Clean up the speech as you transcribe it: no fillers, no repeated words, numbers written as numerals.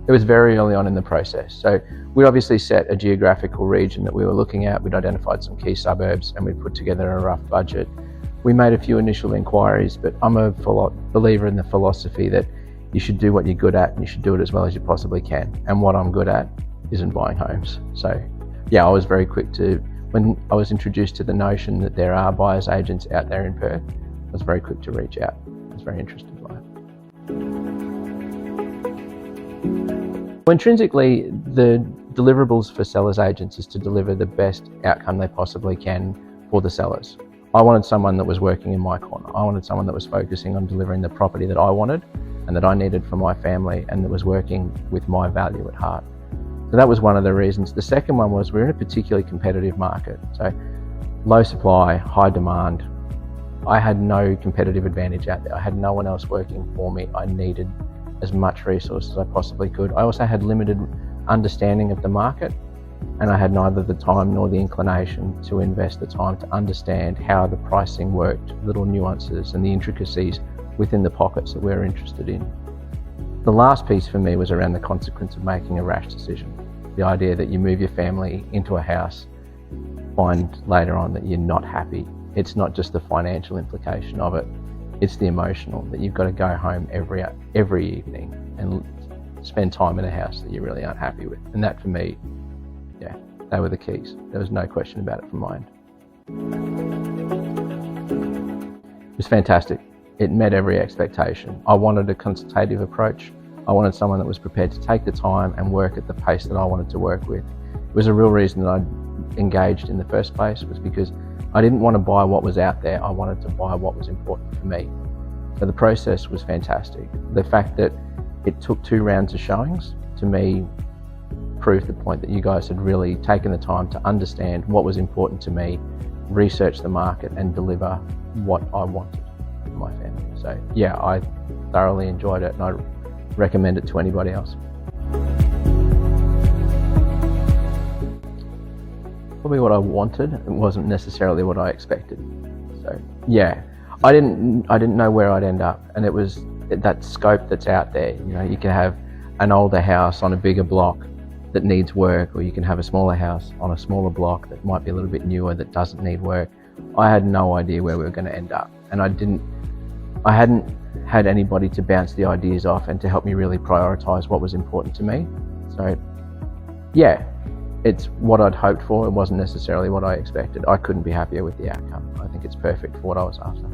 It was very early on in the process. So we obviously set a geographical region that we were looking at. We'd identified some key suburbs and we'd put together a rough budget. We made a few initial inquiries, but I'm a believer in the philosophy that you should do what you're good at and you should do it as well as you possibly can. And what I'm good at isn't buying homes. So yeah, I was very quick to, when I was introduced to the notion that there are buyers agents out there in Perth, I was very quick to reach out. I was very interested by it. Well, intrinsically, the deliverables for sellers agents is to deliver the best outcome they possibly can for the sellers. I wanted someone that was working in my corner. I wanted someone that was focusing on delivering the property that I wanted and that I needed for my family, and that was working with my value at heart. So that was one of the reasons. The second one was we're in a particularly competitive market. So low supply, high demand. I had no competitive advantage out there. I had no one else working for me. I needed as much resource as I possibly could. I also had limited understanding of the market, and I had neither the time nor the inclination to invest the time to understand how the pricing worked, little nuances and the intricacies within the pockets that we're interested in. The last piece for me was around the consequence of making a rash decision. The idea that you move your family into a house, find later on that you're not happy. It's not just the financial implication of it, it's the emotional, that you've got to go home every evening and spend time in a house that you really aren't happy with. And that for me, yeah, they were the keys. There was no question about it from my end. It was fantastic. It met every expectation. I wanted a consultative approach. I wanted someone that was prepared to take the time and work at the pace that I wanted to work with. It was a real reason that I engaged in the first place, was because I didn't want to buy what was out there. I wanted to buy what was important for me. So the process was fantastic. The fact that it took 2 rounds of showings, to me, proved the point that you guys had really taken the time to understand what was important to me, research the market and deliver what I wanted for my family. So yeah, I thoroughly enjoyed it and I recommend it to anybody else. Probably what I wanted. It wasn't necessarily what I expected. So yeah, I didn't know where I'd end up, and it was that scope that's out there. You know, you can have an older house on a bigger block that needs work, or you can have a smaller house on a smaller block that might be a little bit newer that doesn't need work. I had no idea where we were going to end up, and I hadn't had anybody to bounce the ideas off and to help me really prioritize what was important to me. So yeah, it's what I'd hoped for. It wasn't necessarily what I expected. I couldn't be happier with the outcome. I think it's perfect for what I was after.